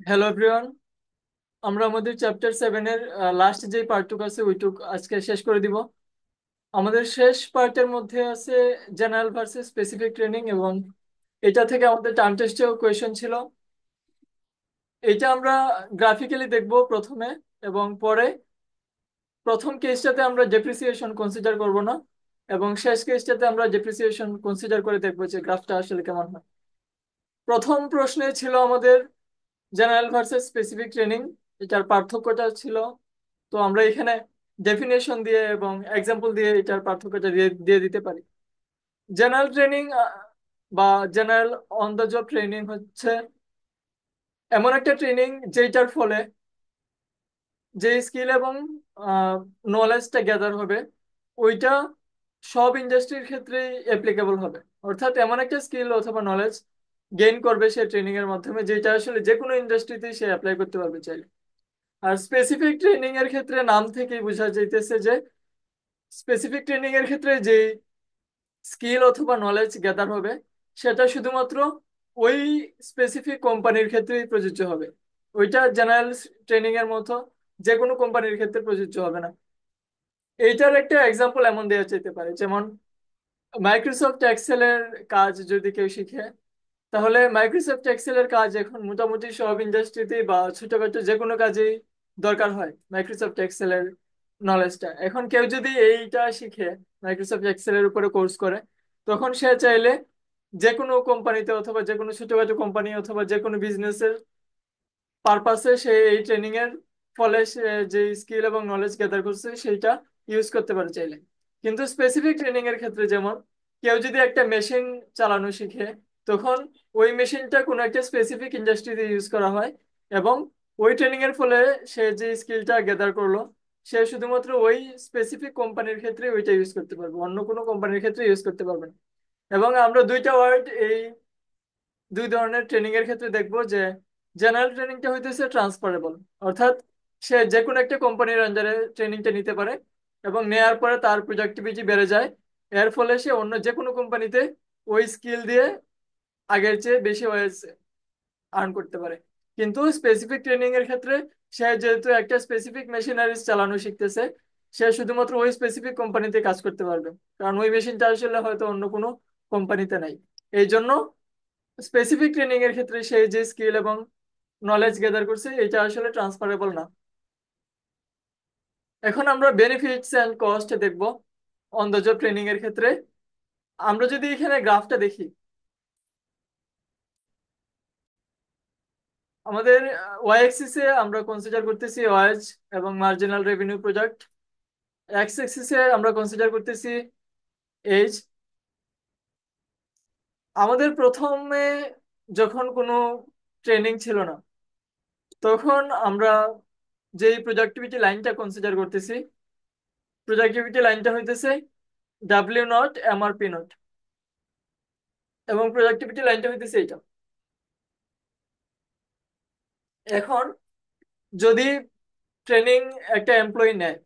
Hello everyone. আমরা আমাদের chapter 7-এর last যে পার্টটুকু আছে ওইটুক আজকে শেষ করে দিব। আমাদের শেষ পার্টের মধ্যে আছে জেনারেল ভার্সেস স্পেসিফিক ট্রেনিং, এবং এটা থেকে আমাদের টার্ম টেস্টেও কোয়েশ্চেন ছিল। এটা আমরা গ্রাফিক্যালি দেখব প্রথমে, এবং পরে প্রথম কেসটাতে আমরা ডেপ্রিসিয়েশন কনসিডার করব না, এবং শেষ কেসটাতে আমরা ডেপ্রিসিয়েশন কনসিডার করে দেখবো যে গ্রাফটা আসলে কেমন হয়। প্রথম প্রশ্নে ছিল আমাদের জেনারেল ভার্সেস স্পেসিফিক ট্রেনিং, এটার পার্থক্যটা ছিল। তো আমরা এখানে ডেফিনেশন দিয়ে এবং এক্সাম্পল দিয়ে এটার পার্থক্যটা দিয়ে দিয়ে দিতে পারি। জেনারেল ট্রেনিং বা general on the job training হচ্ছে এমন একটা ট্রেনিং যেটার ফলে যে স্কিল এবং নলেজটা গ্যাদার হবে ওইটা সব ইন্ডাস্ট্রির ক্ষেত্রেই অ্যাপ্লিকেবল হবে। অর্থাৎ এমন একটা স্কিল অথবা নলেজ গেইন করবে সে ট্রেনিং এর মাধ্যমে, যেটা আসলে যে কোনো ইন্ডাস্ট্রিতেই সে অ্যাপ্লাই করতে পারবে চাইলে। আর স্পেসিফিক ট্রেনিং এর ক্ষেত্রে নাম থেকেই বোঝা যাইতেছে যে স্পেসিফিক ট্রেনিং এর ক্ষেত্রে যে স্কিল অথবা নলেজ গ্যাদার হবে সেটা শুধুমাত্র ওই স্পেসিফিক কোম্পানির ক্ষেত্রেই প্রযোজ্য হবে। ওইটা জেনারেল ট্রেনিং এর মতো যে কোনো কোম্পানির ক্ষেত্রে প্রযোজ্য হবে না। এইটার একটা এক্সাম্পল এমন দেওয়া যেতে পারে, যেমন মাইক্রোসফট এক্সেলের কাজ যদি কেউ শিখে, তাহলে মাইক্রোসফট এক্সেলের কাজ এখন মোটামুটি সব ইন্ডাস্ট্রিতেই বা ছোটখাটো যে কোনো কাজেই দরকার হয় মাইক্রোসফট এক্সেলের নলেজটা। এখন কেউ যদি এইটা শিখে, মাইক্রোসফট এক্সেলের উপরে কোর্স করে, তখন সে চাইলে যে কোনো কোম্পানিতে অথবা যে কোনো ছোটখাটো কোম্পানি অথবা যে কোনো বিজনেসের পারপাসে সে এই ট্রেনিং এর ফলে সে যে স্কিল এবং নলেজ গ্যাদার করছে সেইটা ইউজ করতে পারে চাইলে। কিন্তু স্পেসিফিক ট্রেনিং এর ক্ষেত্রে যেমন কেউ যদি একটা মেশিন চালানো শিখে, তখন ওই মেশিনটা কোনো একটা স্পেসিফিক ইন্ডাস্ট্রিতে ইউজ করা হয়, এবং ওই ট্রেনিং এর ফলে সে যে স্কিলটা গ্যাদার করলো সে শুধুমাত্র ওই স্পেসিফিক কোম্পানির ক্ষেত্রে ওইটা ইউজ করতে পারবে, অন্য কোনো কোম্পানির ক্ষেত্রে ইউজ করতে পারবে না। এবং আমরা দুইটা ওয়ার্ড এই দুই ধরনের ট্রেনিং এর ক্ষেত্রে দেখবো যে জেনারেল ট্রেনিংটা হইতেছে ট্রান্সফারেবল, অর্থাৎ সে যে কোনো একটা কোম্পানির আন্ডারে ট্রেনিংটা নিতে পারে এবং নেয়ার পরে তার প্রোডাক্টিভিটি বেড়ে যায়। এর ফলে সে অন্য যে কোনো কোম্পানিতে ওই স্কিল দিয়ে আগের চেয়ে বেশি ওয়েজ আর্ন করতে পারে। কিন্তু স্পেসিফিক ট্রেনিং এর ক্ষেত্রে সে যেহেতু একটা স্পেসিফিক মেশিনারিজ চালানো শিখতেছে, সে শুধুমাত্র ওই স্পেসিফিক কোম্পানিতে কাজ করতে পারবে, কারণ ওই মেশিনটা আসলে হয়তো অন্য কোনো কোম্পানিতে নাই। এই জন্য স্পেসিফিক ট্রেনিং এর ক্ষেত্রে সেই যে স্কিল এবং নলেজ গেদার করছে এটা আসলে ট্রান্সফারেবল না। এখন আমরা বেনিফিটস এন্ড কস্ট দেখব অন দ্য জব ট্রেনিং এর ক্ষেত্রে। আমরা যদি এখানে গ্রাফটা দেখি, আমাদের ওয়াই এক্সিসে আমরা কনসিডার করতেছি ওয়াজ এবং মার্জিনাল রেভিনিউ প্রোডাক্ট, এক্স এক্সিসে আমরা কনসিডার করতেছি এজ। আমাদের প্রথমে যখন কোনো ট্রেনিং ছিল না, তখন আমরা যেই প্রোডাক্টিভিটি লাইনটা কনসিডার করতেছি, প্রোডাক্টিভিটি লাইনটা হইতেছে ডাব্লিউ নট এমআরপি নট, এবং প্রোডাক্টিভিটি লাইনটা হইতেছে এইটা। এখন যদি ট্রেনিং একটা এমপ্লয়ি নেয়,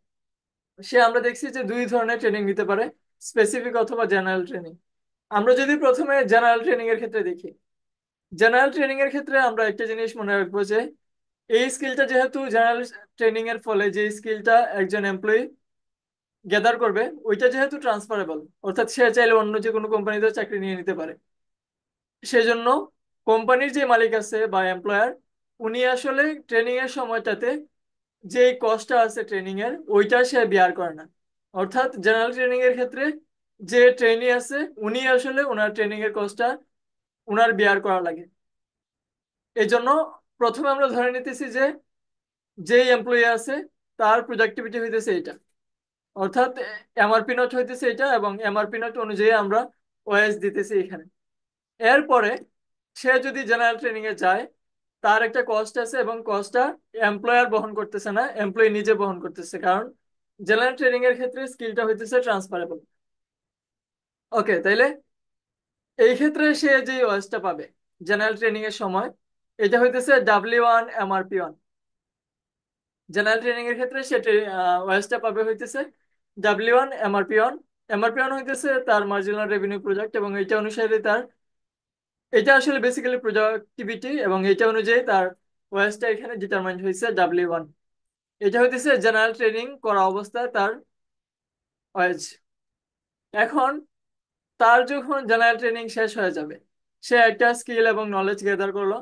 সে আমরা দেখছি যে দুই ধরনের ট্রেনিং নিতে পারে, স্পেসিফিক অথবা জেনারেল ট্রেনিং। আমরা যদি প্রথমে জেনারেল ট্রেনিং এর ক্ষেত্রে দেখি, জেনারেল ট্রেনিং এর ক্ষেত্রে আমরা একটা জিনিস মনে রাখবো যে এই স্কিলটা যেহেতু জেনারেল ট্রেনিং এর ফলে যে স্কিলটা একজন এমপ্লয়ি গ্যাদার করবে ওইটা যেহেতু ট্রান্সফারেবল, অর্থাৎ সে চাইলে অন্য যে কোনো কোম্পানিতে চাকরি নিয়ে নিতে পারে, সেজন্য কোম্পানির যে মালিক আছে বা এমপ্লয়ার, উনি আসলে ট্রেনিং এর সময়টাতে যে কস্টটা আছে ট্রেনিং এর ওইটা সে বিয়ার করে না। অর্থাৎ জেনারেল ট্রেনিং এর ক্ষেত্রে যে ট্রেনি আছে উনি আসলে ওনার ট্রেনিং এর কস্টটা ওনার বিয়ার করা লাগে। এই জন্য প্রথমে আমরা ধরে নিতেছি যে যেই এমপ্লয়ি আছে তার প্রোডাক্টিভিটি হইতেছে এটা, অর্থাৎ এমআরপি নোট হইতেছে এটা, এবং এমআরপি নোট অনুযায়ী আমরা ওএস দিতেছি এখানে। এরপরে সে যদি জেনারেল ট্রেনিং এ যায়, তার একটা কস্ট আছে এবং কস্টটা এমপ্লয়ার বহন করতেছে না, এমপ্লয়ি নিজে বহন করতেছে, কারণ জেনারেল ট্রেনিং এর ক্ষেত্রে স্কিলটা হইতেছে ট্রান্সফারেবল। ওকে, তাইলে এই ক্ষেত্রে সে যে ওয়েসটা পাবে জেনারেল ট্রেনিং এর সময়, এটা হইতেছে W1 MRP1। জেনারেল ট্রেনিং এর ক্ষেত্রে সে ওয়েসটা পাবে হইতেছে W1 MRP1। এমআরপি ওয়ান হইতেছে তার মার্জিনাল রেভিনিউ প্রজেক্ট, এবং এটা অনুসারে তার, এটা আসলে বেসিক্যালি প্রোডাক্টিভিটি, এবং এটা অনুযায়ী তার ওএসটা এখানে ডিটারমাইন্ড হয়েছে W1। এটা হইতেছে জেনারেল ট্রেনিং করা অবস্থায় তার ওএস। এখন তার যখন জেনারেল ট্রেনিং শেষ হয়ে যাবে, সে একটা স্কিল এবং নলেজ গেদার করলো,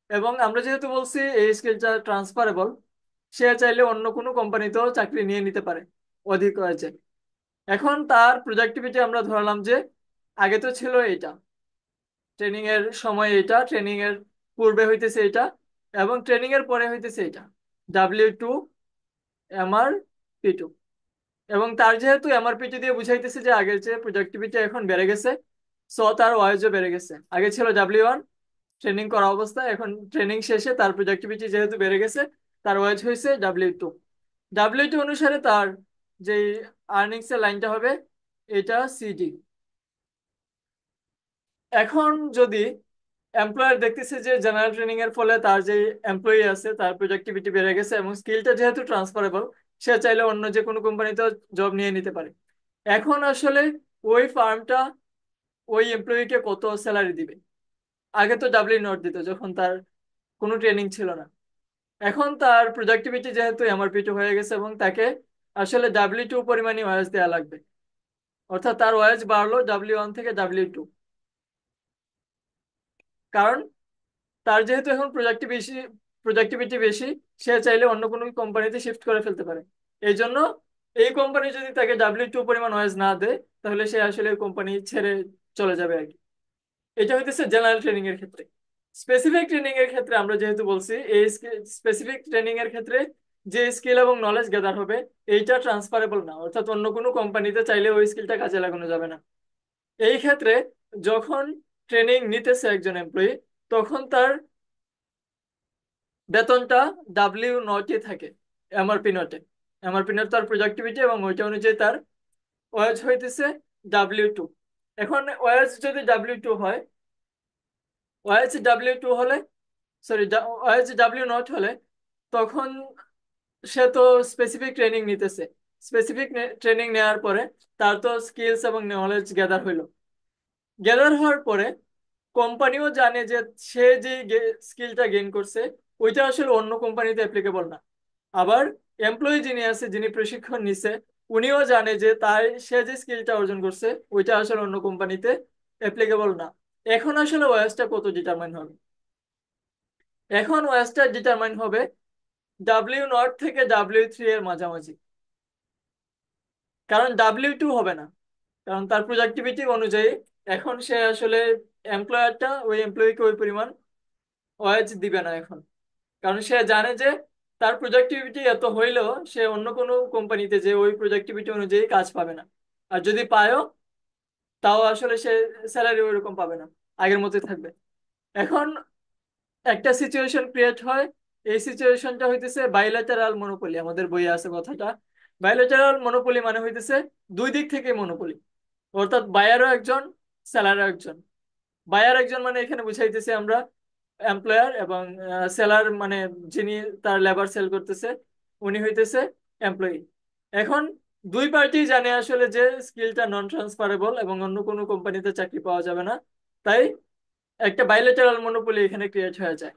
এবং আমরা যেহেতু বলছি এই স্কিলটা ট্রান্সফারেবল, সে চাইলে অন্য কোনো কোম্পানিতেও চাকরি নিয়ে নিতে পারে অধিক ওয়েজে। এখন তার প্রোডাক্টিভিটি আমরা ধরলাম যে আগে তো ছিল এটা, ট্রেনিং এর সময় এটা, ট্রেনিং এর পূর্বে হইতেছে এটা, এবং ট্রেনিং এর পরে হইতেছে এটা, W2 MRP2। এবং তার যেহেতু MRP2 দিয়ে বুঝাইতেছে যে আগের যে প্রোডাক্টিভিটি এখন বেড়ে গেছে, সো তার ওয়েজও বেড়ে গেছে। আগে ছিল W1 ট্রেনিং করা অবস্থায়, এখন ট্রেনিং শেষে তার প্রোডাক্টিভিটি যেহেতু বেড়ে গেছে, তার ওয়েজ হয়েছে W2। W2 অনুসারে তার যে আর্নিংস এর লাইনটা হবে এটা CD। এখন যদি এমপ্লয়ার দেখতেছে যে জেনারেল ট্রেনিং এর ফলে তার যে এমপ্লয়ি আছে তার প্রোডাক্টিভিটি বেড়ে গেছে এবং স্কিলটা যেহেতু ট্রান্সফারেবল, সে চাইলে অন্য যে কোনো কোম্পানিতে জব নিয়ে নিতে পারে। এখন আসলে ওই ফার্মটা ওই এমপ্লয়িকে কত স্যালারি দিবে? আগে তো W0 দিত যখন তার কোনো ট্রেনিং ছিল না। এখন তার প্রোডাক্টিভিটি যেহেতু MRP2 হয়ে গেছে এবং তাকে আসলে W2 পরিমাণই ওয়াজ দেওয়া লাগবে, অর্থাৎ তার ওয়াজ বাড়লো W1 থেকে W2। কারণ তার যেহেতু এখন প্রোডাক্টিভিটি বেশি, সে চাইলে অন্য কোনো কোম্পানিতে শিফট করে ফেলতে পারে। এই জন্য এই কোম্পানি যদি তাকে W2 পরিমাণ ওয়েজ না দেয়, তাহলে সে আসলে কোম্পানি ছেড়ে চলে যাবে আর কি। এটা হইতেছে জেনারেল ট্রেনিং এর ক্ষেত্রে। স্পেসিফিক ট্রেনিং এর ক্ষেত্রে আমরা যেহেতু বলছি এই স্পেসিফিক ট্রেনিং এর ক্ষেত্রে যে স্কিল এবং নলেজ গেদার হবে এইটা ট্রান্সফারেবল না, অর্থাৎ অন্য কোনো কোম্পানিতে চাইলে ওই স্কিলটা কাজে লাগানো যাবে না। এই ক্ষেত্রে যখন ট্রেনিং নিতেছে একজন এমপ্লয়ি, তখন তার বেতনটা W0 থাকে, MRP0। MRP0 তার প্রোডাক্টিভিটি এবং ওইটা অনুযায়ী তার ওয়েজ হইতেছে W2। এখন ওয়েজ যদি W2 হয়, ওয়েজ W2 হলে, সরি, ওয়েজ W0 হলে, তখন সে তো স্পেসিফিক ট্রেনিং নিতেছে। স্পেসিফিক ট্রেনিং নেওয়ার পরে তার তো স্কিলস এবং নলেজ গ্যাদার হইলো। গ্যাদার হওয়ার পরে কোম্পানিও জানে যে সে যে স্কিলটা গেইন করছে ওইটা আসলে অন্য কোম্পানিতে অ্যাপ্লিকেবল না। আবার এমপ্লয়ি যিনি আছে, যিনি প্রশিক্ষণ নিছে, উনিও জানে যে তার সে যে স্কিলটা অর্জন করছে ওইটা আসলে অন্য কোম্পানিতে অ্যাপ্লিকেবল না। এখন আসলে ওয়েসটা কত ডিটারমাইন হবে? এখন ওয়েসটা ডিটারমাইন হবে W0 থেকে W3 এর মাঝামাঝি। কারণ W2 হবে না, কারণ তার প্রোডাক্টিভিটি অনুযায়ী এখন সে আসলে এমপ্লয়ারটা ওই এমপ্লয়িকে ওই পরিমাণ ওয়েজ দিবে না এখন। কারণ সে জানে যে তার প্রোডাক্টিভিটি এত হইলেও সে অন্য কোনো কোম্পানিতে যে ওই প্রোডাক্টিভিটি অনুযায়ী কাজ পাবে না। আর যদি পায়ও, তাও আসলে সে স্যালারি ওইরকম পাবে না, আগের মতোই থাকবে। এখন একটা সিচুয়েশন ক্রিয়েট হয়। এই সিচুয়েশনটা হইতেছে বাইলেটারাল মনোপলি, আমাদের বইয়ে আছে কথাটা। বাইলেটারাল মনোপলি মানে হইতেছে দুই দিক থেকে মনোপলি, অর্থাৎ বায়ারও একজন, সেলারও একজন। বায়ার একজন মানে এখানে বুঝাইতেছি আমরা এমপ্লয়ার, এবং সেলার মানে যিনি তার লেবার সেল করতেছে উনি হইতেছে এমপ্লয়ি। এখন দুই পার্টি জানে আসলে যে স্কিলটা নন ট্রান্সফারেবল এবং অন্য কোনো কোম্পানিতে চাকরি পাওয়া যাবে না। তাই একটা বাইলেটারাল মনোপলি এখানে ক্রিয়েট হয়ে যায়,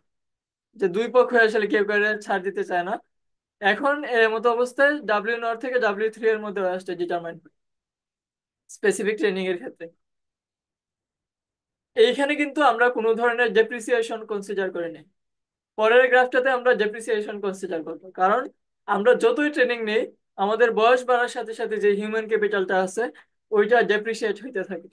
যে দুই পক্ষ আসলে কেউ কেউ ছাড় দিতে চায় না। এখন এর মতো অবস্থায় W0 থেকে W3 এর মধ্যে আসছে ডিটারমাইন স্পেসিফিক ট্রেনিং এর ক্ষেত্রে। এইখানে কিন্তু আমরা কোনো ধরনের ডেপ্রিসিয়েশন কনসিডার করি নাই। পরের গ্রাফটাতে আমরা ডেপ্রিসিয়েশন কনসিডার করবো, কারণ আমরা যতই ট্রেনিং নেই আমাদের বয়স বাড়ার সাথে সাথে যে হিউম্যান ক্যাপিটালটা আছে ওইটা ডেপ্রিসিয়েট হইতে থাকে।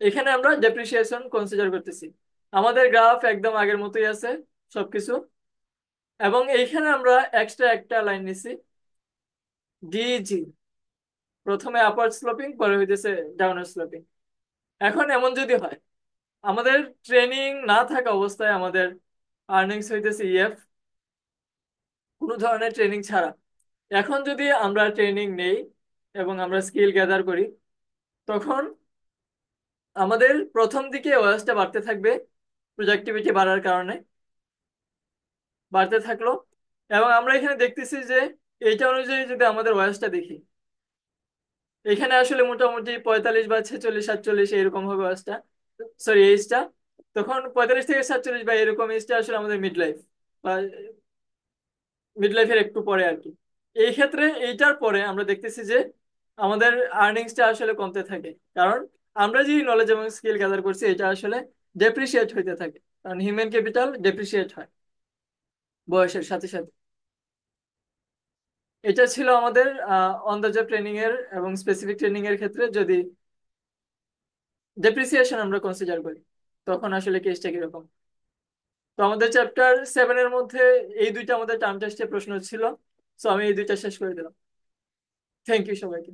এখানে আমরা ডেপ্রিসিয়েশন কনসিডার করতেছি। আমাদের গ্রাফ একদম আগের মতোই আছে সবকিছু, এবং এইখানে আমরা এক্সট্রা একটা লাইন নিছি, DG। প্রথমে আপার স্লোপিং, পরে হইতেছে ডাউনার স্লোপিং। এখন এমন যদি হয় আমাদের ট্রেনিং না থাকা অবস্থায় আমাদের আর্নিংস হইতেছে EF, কোনো ধরনের ট্রেনিং ছাড়া। এখন যদি আমরা ট্রেনিং নেই এবং আমরা স্কিল গ্যাদার করি, তখন আমাদের প্রথম দিকে ওয়েসটা বাড়তে থাকবে, প্রোডাক্টিভিটি বাড়ার কারণে বাড়তে থাকলো। এবং আমরা এখানে দেখতেছি যে এইটা অনুযায়ী যদি আমাদের ওয়েসটা দেখি, এখানে আসলে মোটামুটি 45 বা 46 47 এরকম হবে ওয়েসটা, সরি এইজটা। তখন 45 থেকে 47 বা এরকম এজটা আসলে আমাদের মিড লাইফ বা মিড লাইফের একটু পরে আর কি। এই ক্ষেত্রে এইটার পরে আমরা দেখতেছি যে আমাদের আর্নিংসটা আসলে কমতে থাকে, কারণ আমরা যে নলেজ এবং স্কিল গ্যাদার করছি এটা আসলে ডেপ্রিসিয়েট হইতে থাকে, কারণ হিউম্যান ক্যাপিটাল ডেপ্রিসিয়েট হয় বয়সের সাথে সাথে। এটা ছিল আমাদের অন দ্য জব ট্রেনিং এর এবং স্পেসিফিক ট্রেনিং এর ক্ষেত্রে যদি ডেপ্রিসিয়েশন আমরা কনসিডার করি তখন আসলে কেসটা কিরকম। তো আমাদের চ্যাপ্টার 7 এর মধ্যে এই দুইটা আমাদের টার্ম টেস্টে প্রশ্ন ছিল, সো আমি এই দুইটা শেষ করে দিলাম। থ্যাংক ইউ সবাইকে।